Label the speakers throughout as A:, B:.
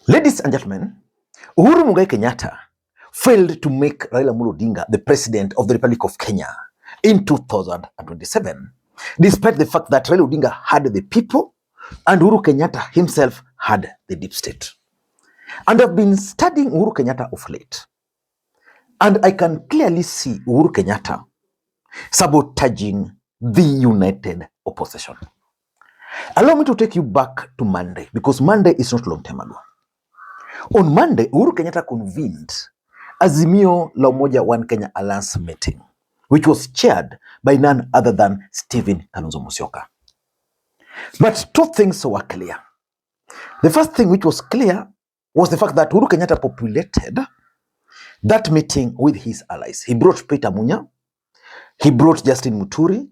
A: Ladies and gentlemen, Uhuru Kenyatta failed to make Raila Odinga the president of the Republic of Kenya in 2027, despite the fact that Raila Odinga had the people and Uhuru Kenyatta himself had the deep state. And I've been studying Uhuru Kenyatta of late, and I can clearly see Uhuru Kenyatta sabotaging the united opposition. Allow me to take you back to Monday, because Monday is not a long time ago. On Monday, Uhuru Kenyatta convened Azimio la Umoja One Kenya Alliance meeting, which was chaired by none other than Stephen Kalonzo Musyoka. But two things were clear. The first thing which was clear was the fact that Uhuru Kenyatta populated that meeting with his allies. He brought Peter Munya, he brought Justin Muturi,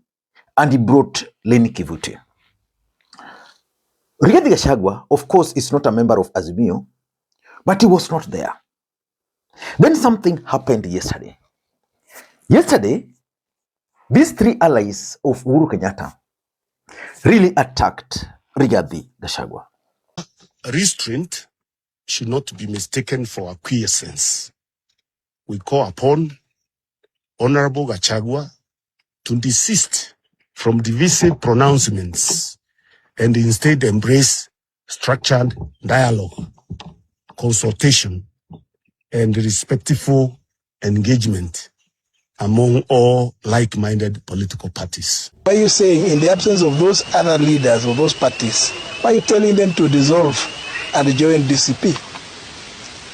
A: and he brought Leni Kivuti. Rigathi Gachagua, of course, is not a member of Azimio, but he was not there. Then something happened yesterday. Yesterday, these three allies of Uhuru Kenyatta really attacked Rigathi Gachagua.
B: Restraint should not be mistaken for acquiescence. We call upon Honorable Gachagua to desist from divisive pronouncements and instead embrace structured dialogue, consultation, and respectful engagement among all like-minded political parties.
C: Why are you saying, in the absence of those other leaders of those parties, why are you telling them to dissolve and join DCP?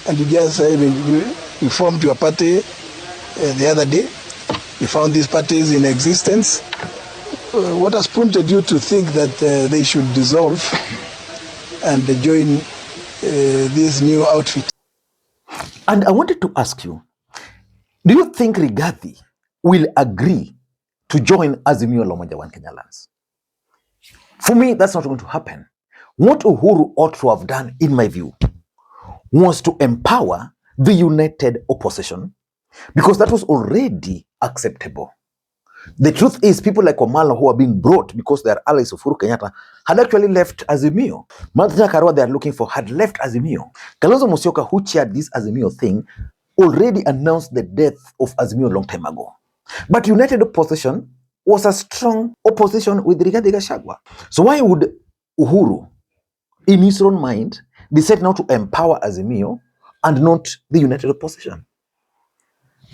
C: And you just say, you formed your party the other day, you found these parties in existence. What has prompted you to think that they should dissolve and join this new outfit?
A: And I wanted to ask you, do you think Rigathi will agree to join Azimio la Umoja One Kenya Alliance? For me, that's not going to happen. What Uhuru ought to have done, in my view, was to empower the united opposition, because that was already acceptable. The truth is, people like Omala, who are being brought because they are allies of Uhuru Kenyatta, had actually left Azimio. Martin Karua they are looking for had left Azimio. Kalonzo Musyoka, who chaired this Azimio thing, already announced the death of Azimio a long time ago. But united opposition was a strong opposition with Rigathi Gachagua. So why would Uhuru, in his own mind, decide now to empower Azimio and not the united opposition?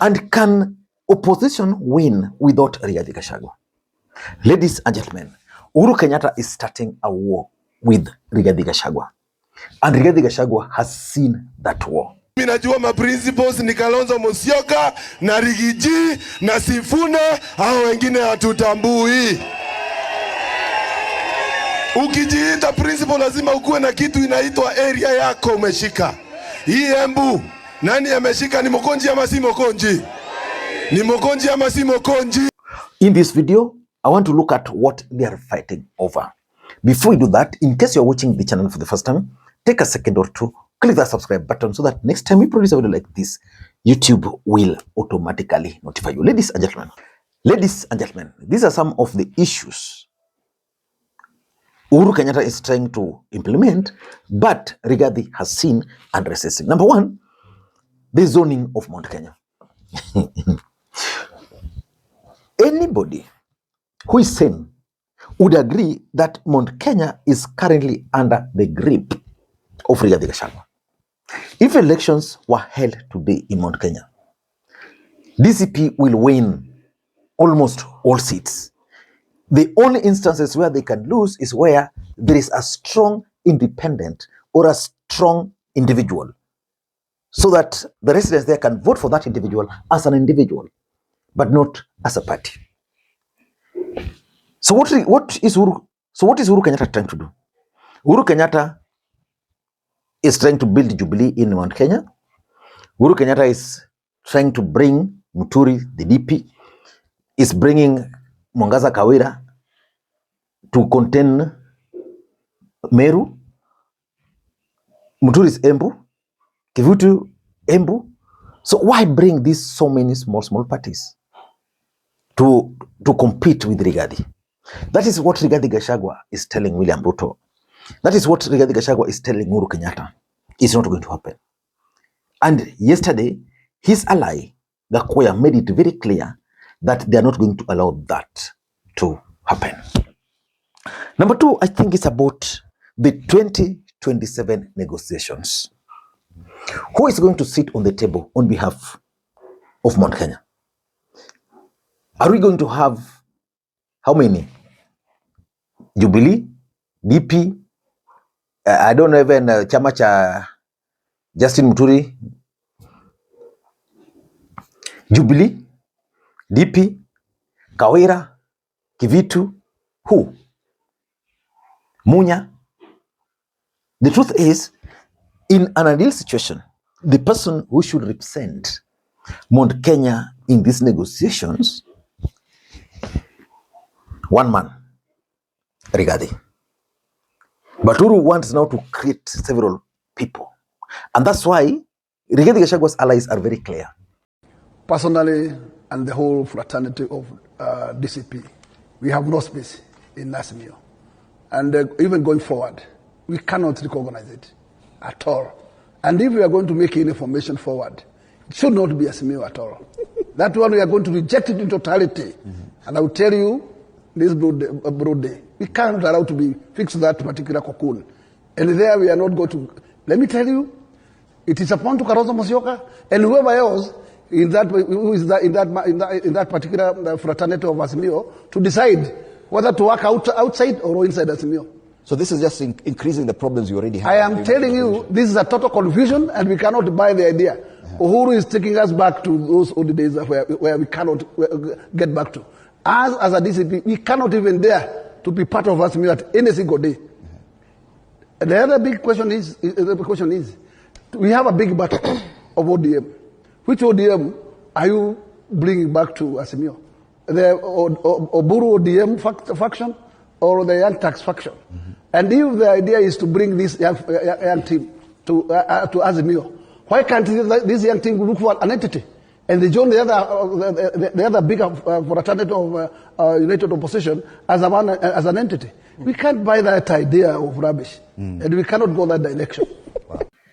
A: And can opposition win without Rigathi Gachagua? Ladies and gentlemen, Uhuru Kenyatta is starting a war with Rigathi Gachagua. And Rigathi Gachagua has seen that war.
D: Mimi najua ma principles ni Kalonzo Musyoka na Rigiji na Sifuna, hao wengine hatutambui. Ukijiita principal lazima ukuwe na kitu inaitwa area yako umeshika. Hii Embu, nani ameshika? Ni Mokonji ama si Mokonji? Ni Mokonji ama si Mokonji?
A: In this video, I want to look at what they are fighting over. Before we do that, in case you're watching the channel for the first time, take a second or two, click that subscribe button so that next time we produce a video like this, YouTube will automatically notify you. Ladies and gentlemen, these are some of the issues Uhuru Kenyatta is trying to implement, but Rigathi has seen and resisting. Number one, the zoning of Mount Kenya. Anybody who is sane would agree that Mount Kenya is currently under the grip of Rigathi Gachagua. If elections were held today in Mount Kenya, DCP will win almost all seats. The only instances where they can lose is where there is a strong independent or a strong individual, so that the residents there can vote for that individual as an individual, but not as a party. So what is Uhuru Kenyatta trying to do? Uhuru Kenyatta is trying to build Jubilee in Mount Kenya. Uhuru Kenyatta is trying to bring Muturi, the DP, is bringing Mwangaza Kawira to contain Meru. Muturi is Embu, Kivutu, Embu. So why bring these so many small parties to compete with Rigathi? That is what Rigathi Gachagua is telling William Ruto. That is what Rigathi Gachagua is telling Uhuru Kenyatta. It's not going to happen. And yesterday, his ally, Gachagua, made it very clear that they are not going to allow that to happen. Number two, I think it's about the 2027 negotiations. Who is going to sit on the table on behalf of Mount Kenya? Are we going to have how many? Jubilee, DP, I don't know even chama cha Justin Muturi, Jubilee, DP, Kawira, Kivitu, who? Munya. The truth is, in an ideal situation, the person who should represent Mount Kenya in these negotiations, one man, Rigathi. But Uhuru wants now to create several people. And that's why Rigathi Gachagua's allies are very clear.
C: Personally, and the whole fraternity of DCP, we have no space in Azimio. And even going forward, we cannot recognize it at all. And if we are going to make any formation forward, it should not be Azimio at all. That one we are going to reject it in totality. And I will tell you, this broad day, we can't allow to be fixed to that particular cocoon. And there we are not going to, let me tell you, it is upon to Kalonzo Musyoka and whoever else in that, who is that, in that particular fraternity of Azimio to decide whether to work outside or inside Azimio.
E: So this is just increasing the problems you already have.
C: I am telling you, this is a total confusion and we cannot buy the idea. Uhuru is taking us back to those old days where we cannot get back to. As a DCP, we cannot even dare to be part of Azimio at any single day. And the other big question is, we have a big battle of ODM. Which ODM are you bringing back to Azimio? The Uhuru ODM faction or the Young Tax faction? And if the idea is to bring this young team to Azimio, why can't this young team look for an entity? And they join the other bigger fraternity of United Opposition as an entity. We can't buy that idea of rubbish. And we cannot go that direction.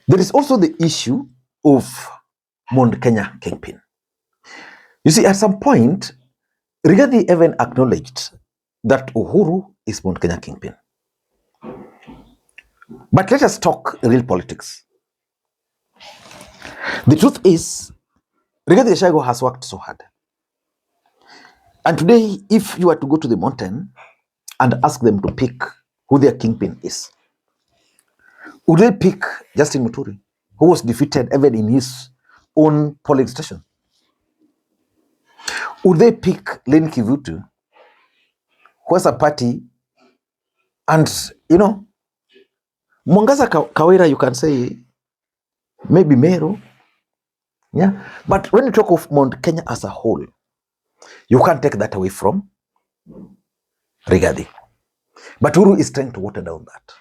A: There is also the issue of Mount Kenya kingpin. You see, at some point, Rigathi even acknowledged that Uhuru is Mount Kenya kingpin. But let us talk real politics. The truth is, Rigathi Gachagua has worked so hard. And today, if you were to go to the mountain and ask them to pick who their kingpin is, would they pick Justin Muturi, who was defeated even in his own polling station? Would they pick Len Kivutu, who has a party, and, you know, Mwangaza Kawira, you can say, maybe Meru, yeah? But when you talk of Mount Kenya as a whole, you can't take that away from Rigathi. But Uhuru is trying to water down that.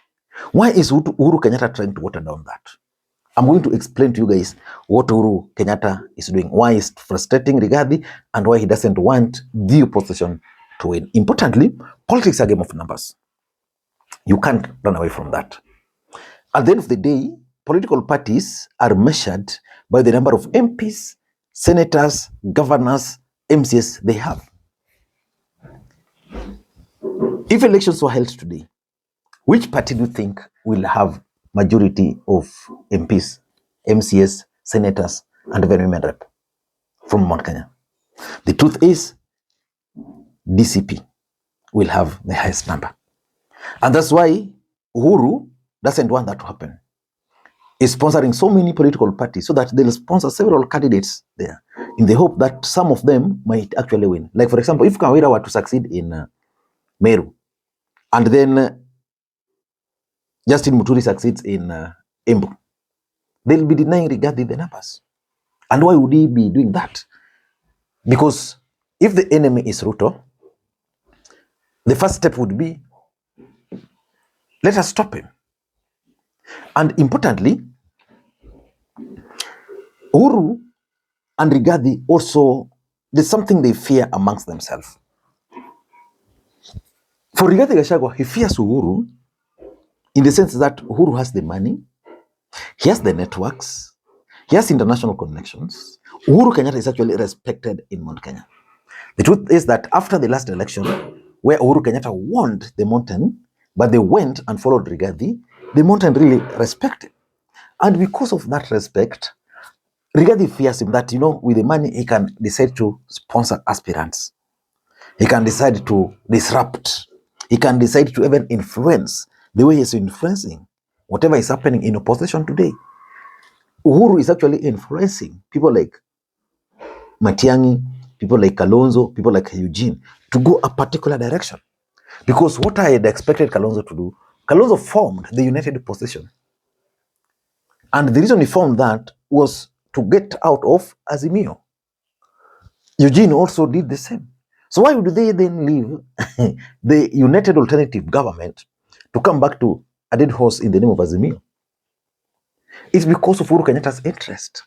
A: Why is Uhuru Kenyatta trying to water down that? I'm going to explain to you guys what Uhuru Kenyatta is doing, why he's frustrating Rigathi, and why he doesn't want the opposition to win. Importantly, politics are a game of numbers. You can't run away from that. At the end of the day, political parties are measured by the number of MPs, senators, governors, MCs they have. If elections were held today, which party do you think will have majority of MPs, MCs, senators, and even women rep from Mount Kenya? The truth is, DCP will have the highest number. And that's why Uhuru doesn't want that to happen. He's sponsoring so many political parties so that they'll sponsor several candidates there in the hope that some of them might actually win. Like, for example, if Kawira were to succeed in Meru, and then Justin Muturi succeeds in Embu, they'll be denying Rigathi the numbers. And why would he be doing that? Because if the enemy is Ruto, the first step would be, let us stop him. And importantly, Uhuru and Rigathi also, there's something they fear amongst themselves. For Rigathi Gachagua, he fears Uhuru in the sense that Uhuru has the money, He has the networks. He has international connections. Uhuru Kenyatta is actually respected in Mount Kenya. The truth is that after the last election, where Uhuru Kenyatta won the mountain, but they went and followed Rigathi, the mountain really respected. And because of that respect, Rigathi fears him that, with the money, he can decide to sponsor aspirants. He can decide to disrupt. He can decide to even influence the way he's influencing whatever is happening in opposition today. Uhuru is actually influencing people like Matiang'i, people like Kalonzo, people like Eugene to go a particular direction. Because what I had expected Kalonzo to do, Kalonzo formed the United Opposition. And the reason he formed that was to get out of Azimio. Eugene also did the same. So why would they then leave the United Alternative Government to come back to a dead horse in the name of Azimio? It's because of Uhuru Kenyatta's interest.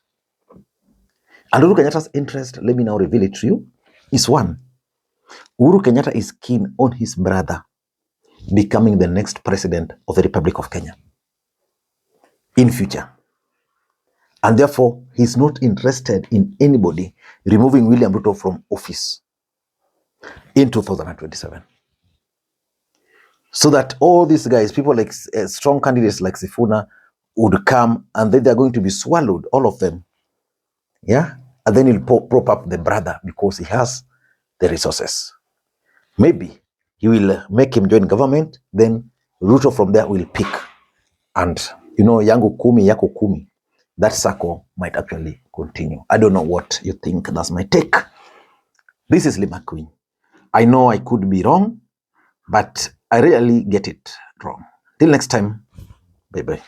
A: And Uhuru Kenyatta's interest, let me now reveal it to you, is one. Uhuru Kenyatta is keen on his brother becoming the next president of the Republic of Kenya in future. And therefore, he's not interested in anybody removing William Ruto from office in 2027. So that all these guys, people like strong candidates like Sifuna, would come and then they're going to be swallowed, all of them. Yeah? And then he'll prop up the brother because he has the resources. Maybe he will make him join government, then Ruto from there will pick. And, yangu kumi, yako kumi. That circle might actually continue. I don't know what you think. That's my take. This is Lima Queen. I know I could be wrong, but I really get it wrong. Till next time, bye-bye.